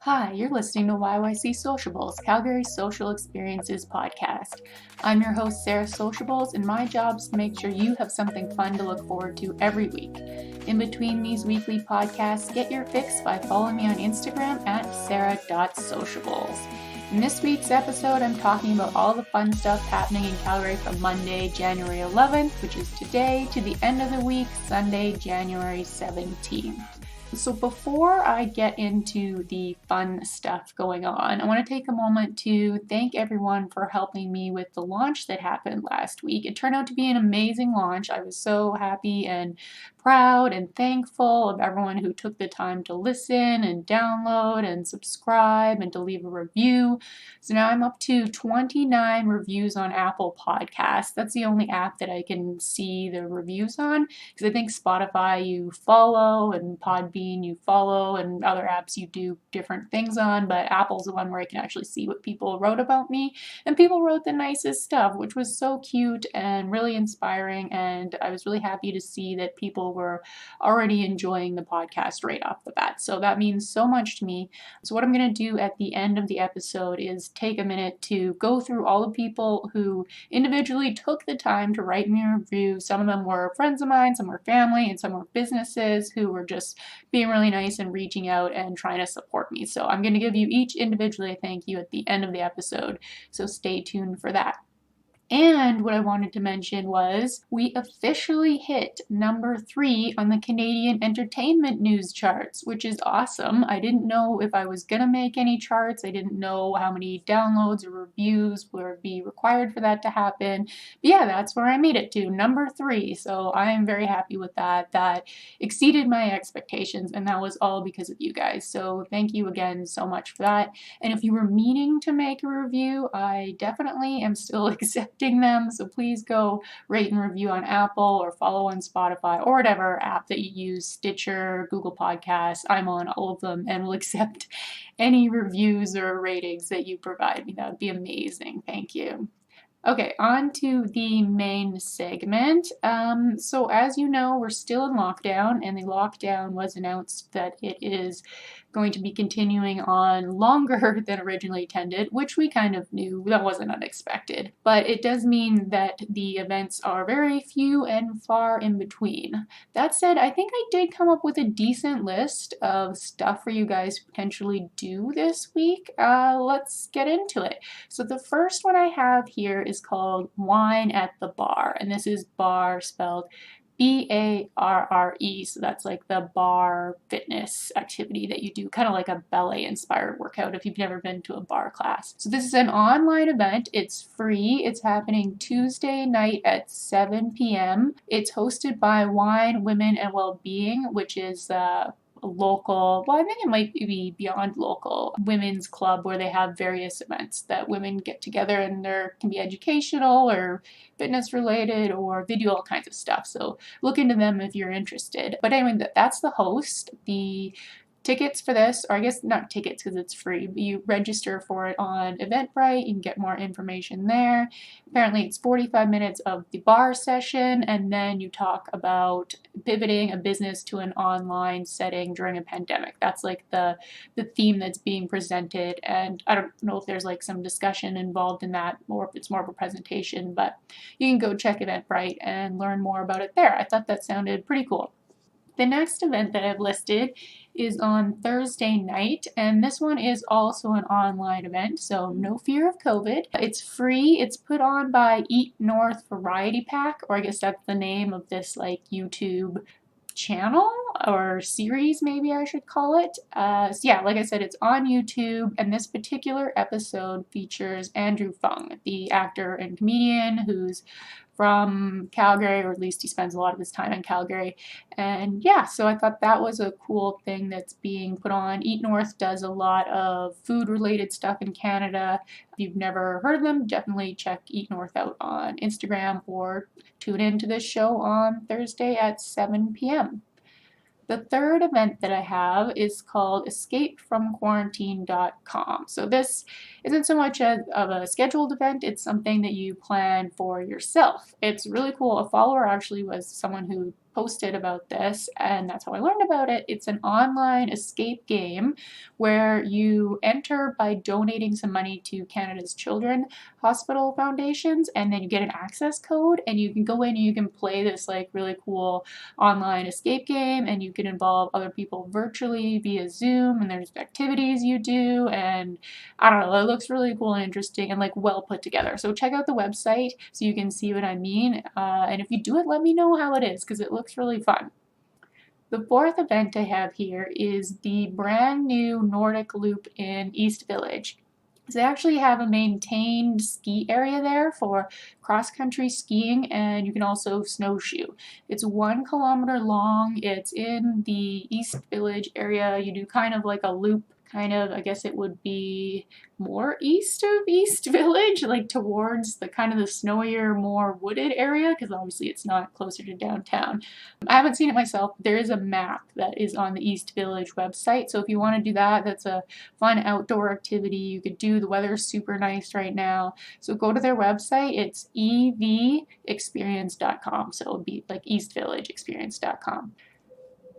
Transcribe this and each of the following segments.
Hi, you're listening to YYC Sociables, Calgary's social experiences podcast. I'm your host, Sarah Sociables, and my job is to make sure you have something fun to look forward to every week. In between these weekly podcasts, get your fix by following me on Instagram at sarah.sociables. In this week's episode, I'm talking about all the fun stuff happening in Calgary from Monday, January 11th, which is today, to the end of the week, Sunday, January 17th. So before I get into the fun stuff going on, I want to take a moment to thank everyone for helping me with the launch that happened last week. It turned out to be an amazing launch. I was so happy and proud and thankful of everyone who took the time to listen and download and subscribe and to leave a review. So now I'm up to 29 reviews on Apple Podcasts. That's the only app that I can see the reviews on, because I think Spotify you follow and Podbean you follow, and other apps you do different things on, but Apple's the one where I can actually see what people wrote about me, and people wrote the nicest stuff, which was so cute and really inspiring, and I was really happy to see that people were already enjoying the podcast right off the bat. So that means so much to me. So what I'm going to do at the end of the episode is take a minute to go through all the people who individually took the time to write me a review. Some of them were friends of mine, some were family, and some were businesses who were just being really nice and reaching out and trying to support me. So I'm going to give you each individually a thank you at the end of the episode. So stay tuned for that. And what I wanted to mention was we officially hit number 3 on the Canadian entertainment news charts, which is awesome. I didn't know if I was going to make any charts. I didn't know how many downloads or reviews would be required for that to happen. But yeah, that's where I made it to, number 3. So I am very happy with that. That exceeded my expectations, and that was all because of you guys. So thank you again so much for that. And if you were meaning to make a review, I definitely am still accepting them, so please go rate and review on Apple or follow on Spotify or whatever app that you use, Stitcher, Google Podcasts. I'm on all of them and will accept any reviews or ratings that you provide me. That would be amazing. Thank you. Okay, on to the main segment. So as you know, we're still in lockdown, and the lockdown was announced that it is going to be continuing on longer than originally intended, which we kind of knew. That wasn't unexpected. But it does mean that the events are very few and far in between. That said, I think I did come up with a decent list of stuff for you guys to potentially do this week. Let's get into it. So the first one I have here is called Wine at the Bar, and this is bar spelled BARRE, so that's like the bar fitness activity that you do, kind of like a ballet inspired workout if you've never been to a bar class. So this is an online event. It's free. It's happening Tuesday night at 7 p.m. It's hosted by Wine, Women, and Wellbeing, which is local, well, I think it might be beyond local, women's club where they have various events that women get together, and there can be educational or fitness related or they do all kinds of stuff. So look into them if you're interested. But anyway, that's the host. The tickets for this, or I guess not tickets because it's free, but you register for it on Eventbrite. You can get more information there. Apparently it's 45 minutes of the bar session, and then you talk about pivoting a business to an online setting during a pandemic. That's like the theme that's being presented, and I don't know if there's like some discussion involved in that or if it's more of a presentation, but you can go check Eventbrite and learn more about it there. I thought that sounded pretty cool. The next event that I've listed is on Thursday night, and this one is also an online event, so no fear of COVID. It's free. It's put on by Eat North Variety Pack, or I guess that's the name of this like YouTube channel or series, maybe I should call it. So yeah, like I said, it's on YouTube, and this particular episode features Andrew Fung, the actor and comedian who's from Calgary, or at least he spends a lot of his time in Calgary. And yeah, so I thought that was a cool thing that's being put on. Eat North does a lot of food related stuff in Canada. If you've never heard of them, definitely check Eat North out on Instagram or tune in to this show on Thursday at 7 p.m. The third event that I have is called escapefromquarantine.com. So this isn't so much of a scheduled event, it's something that you plan for yourself. It's really cool. A follower actually was someone who posted about this, and that's how I learned about it. It's an online escape game where you enter by donating some money to Canada's Children Hospital Foundations, and then you get an access code, and you can go in and you can play this like really cool online escape game, and you can involve other people virtually via Zoom, and there's activities you do, and I don't know, it looks really cool and interesting and like well put together. So check out the website so you can see what I mean, and if you do it, let me know how it is because it looks really fun. The fourth event I have here is the brand new Nordic Loop in East Village. So they actually have a maintained ski area there for cross-country skiing, and you can also snowshoe. It's 1 kilometer long. It's in the East Village area. You do kind of like a loop, kind of, I guess it would be more east of East Village, like towards the kind of the snowier, more wooded area, because obviously it's not closer to downtown. I haven't seen it myself. There is a map that is on the East Village website, so if you want to do that, that's a fun outdoor activity you could do. The weather's super nice right now, so go to their website. It's evexperience.com, so it would be like eastvillageexperience.com.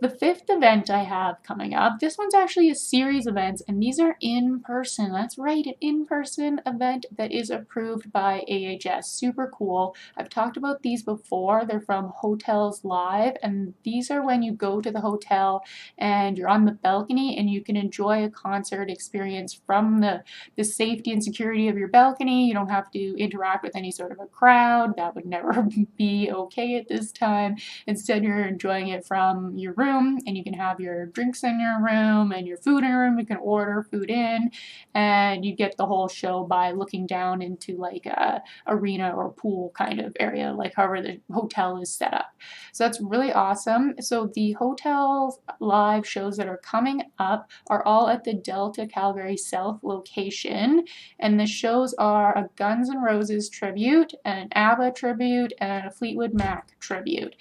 The fifth event I have coming up, this one's actually a series of events, and these are in person. That's right, an in-person event that is approved by AHS. Super cool. I've talked about these before. They're from Hotels Live, and these are when you go to the hotel and you're on the balcony and you can enjoy a concert experience from the safety and security of your balcony. You don't have to interact with any sort of a crowd. That would never be okay at this time. Instead, you're enjoying it from your room, and you can have your drinks in your room and your food in your room. You can order food in, and you get the whole show by looking down into like a arena or pool kind of area, like however the hotel is set up. So that's really awesome. So the Hotels Live shows that are coming up are all at the Delta Calgary South location, and the shows are a Guns N' Roses tribute, an ABBA tribute, and a Fleetwood Mac tribute.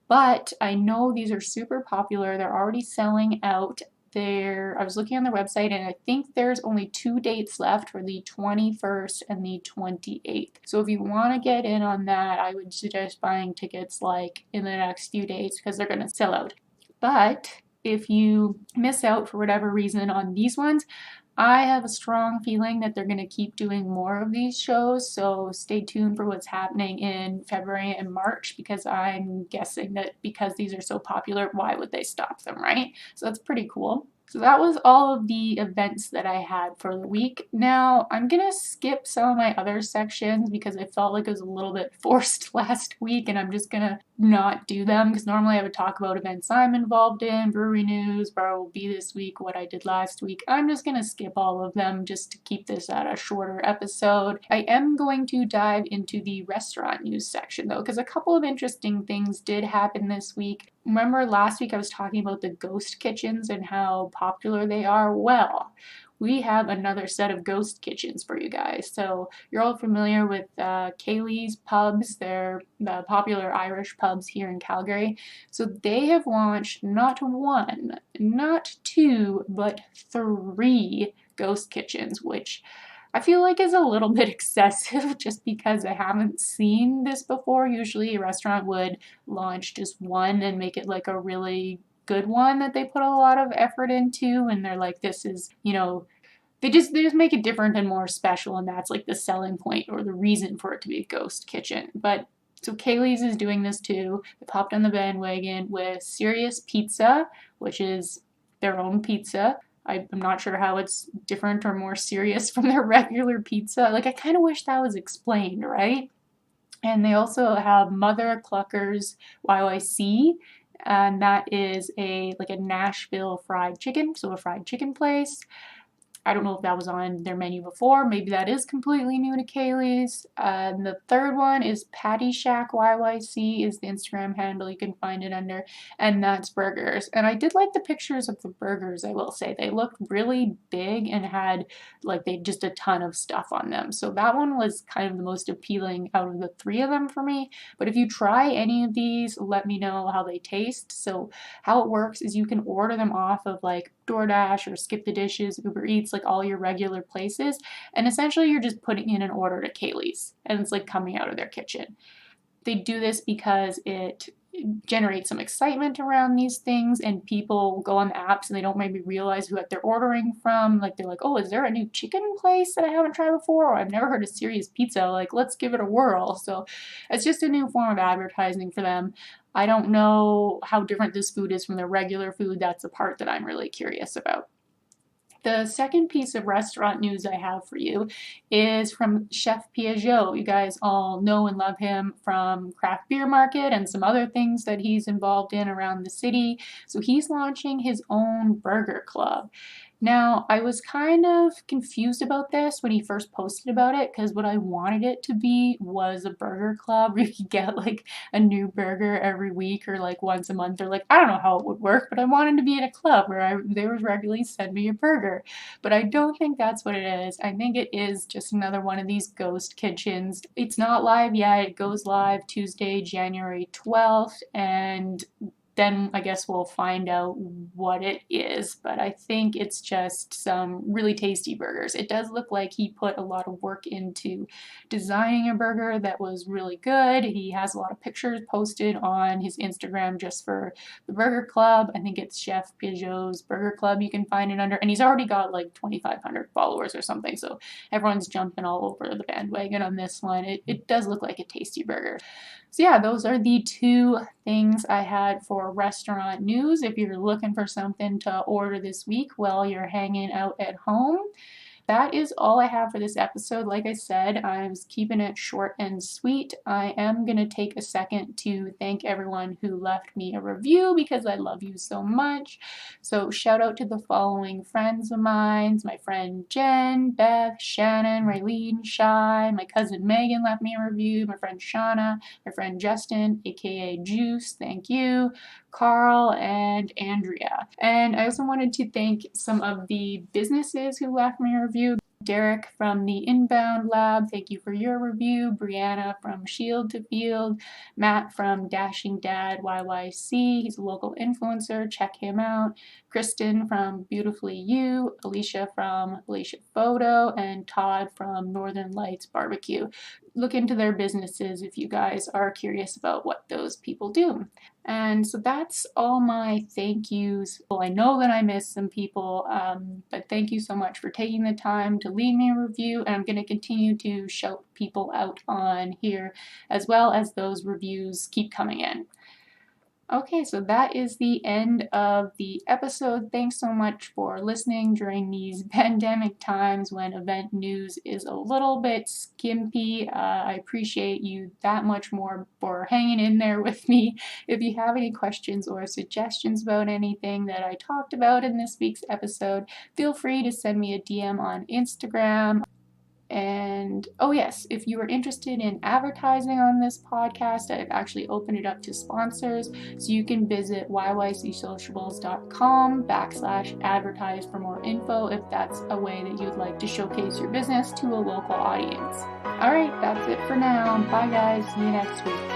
But I know these are super popular. They're already selling out. I was looking on their website, and I think there's only 2 dates left for the 21st and the 28th. So if you want to get in on that, I would suggest buying tickets like in the next few days because they're going to sell out. But if you miss out for whatever reason on these ones, I have a strong feeling that they're going to keep doing more of these shows, so stay tuned for what's happening in February and March, because I'm guessing that because these are so popular, why would they stop them, right? So that's pretty cool. So that was all of the events that I had for the week. Now, I'm going to skip some of my other sections because I felt like it was a little bit forced last week, and I'm just going to not do them because normally I would talk about events I'm involved in, brewery news, where I will be this week, what I did last week. I'm just going to skip all of them just to keep this at a shorter episode. I am going to dive into the restaurant news section though, because a couple of interesting things did happen this week. Remember last week I was talking about the ghost kitchens and how popular they are? Well, we have another set of ghost kitchens for you guys. So you're all familiar with Kaylee's pubs. They're the popular Irish pubs here in Calgary. So they have launched not 1, not 2, but 3 ghost kitchens, which I feel like is a little bit excessive just because I haven't seen this before. Usually a restaurant would launch just 1 and make it like a really good one that they put a lot of effort into, and they're like, this is, they just make it different and more special, and that's like the selling point or the reason for it to be a ghost kitchen. But so Kaylee's is doing this too. They popped on the bandwagon with Serious Pizza, which is their own pizza. I'm not sure how it's different or more serious from their regular pizza. Like, I kind of wish that was explained, right? And they also have Mother Clucker's YYC, and that is a Nashville fried chicken, so a fried chicken place. I don't know if that was on their menu before. Maybe that is completely new to Kaylee's. And the third one is Patty Shack YYC is the Instagram handle you can find it under, and that's burgers. And I did like the pictures of the burgers, I will say. They looked really big and had they just a ton of stuff on them. So that one was kind of the most appealing out of the 3 of them for me. But if you try any of these, let me know how they taste. So how it works is you can order them off of DoorDash or Skip the Dishes, Uber Eats, all your regular places, and essentially you're just putting in an order to Kaylee's, and it's coming out of their kitchen. They do this because it generate some excitement around these things, and people go on the apps and they don't maybe realize who they're ordering from. Like they're like, oh, is there a new chicken place that I haven't tried before? Or I've never heard of Serious Pizza. Like, let's give it a whirl. So it's just a new form of advertising for them. I don't know how different this food is from the regular food. That's the part that I'm really curious about. The second piece of restaurant news I have for you is from Chef Piaget. You guys all know and love him from Craft Beer Market and some other things that he's involved in around the city. So he's launching his own burger club. Now, I was kind of confused about this when he first posted about it, because what I wanted it to be was a burger club where you could get like a new burger every week or like once a month, or like, I don't know how it would work, but I wanted to be in a club where they would regularly send me a burger. But I don't think that's what it is. I think it is just another one of these ghost kitchens. It's not live yet. It goes live Tuesday, January 12th, and then I guess we'll find out what it is, but I think it's just some really tasty burgers. It does look like he put a lot of work into designing a burger that was really good. He has a lot of pictures posted on his Instagram just for the Burger Club. I think it's Chef Piaget's Burger Club you can find it under, and he's already got like 2,500 followers or something, so everyone's jumping all over the bandwagon on this one. It does look like a tasty burger. So yeah, those are the two things I had for restaurant news. If you're looking for something to order this week while you're hanging out at home, that is all I have for this episode. Like I said, I was keeping it short and sweet. I am going to take a second to thank everyone who left me a review because I love you so much. So shout out to the following friends of mine. My friend Jen, Beth, Shannon, Raylene, Shy, my cousin Megan left me a review, my friend Shauna, my friend Justin, aka Juice, thank you, Carl, and Andrea. And I also wanted to thank some of the businesses who left me a review. Derek from the Inbound Lab, thank you for your review. Brianna from Shield to Field. Matt from Dashing Dad YYC, he's a local influencer, check him out. Kristen from Beautifully You, Alicia from Alicia Photo, and Todd from Northern Lights Barbecue. Look into their businesses if you guys are curious about what those people do. And so that's all my thank yous. Well, I know that I missed some people, but thank you so much for taking the time to leave me a review, and I'm going to continue to shout people out on here as well as those reviews keep coming in. Okay, so that is the end of the episode. Thanks so much for listening during these pandemic times when event news is a little bit skimpy. I appreciate you that much more for hanging in there with me. If you have any questions or suggestions about anything that I talked about in this week's episode, feel free to send me a DM on Instagram. And oh yes, if you are interested in advertising on this podcast, I've actually opened it up to sponsors, so you can visit yYCSociables.com/advertise for more info if that's a way that you'd like to showcase your business to a local audience. Alright, that's it for now. Bye guys, see you next week.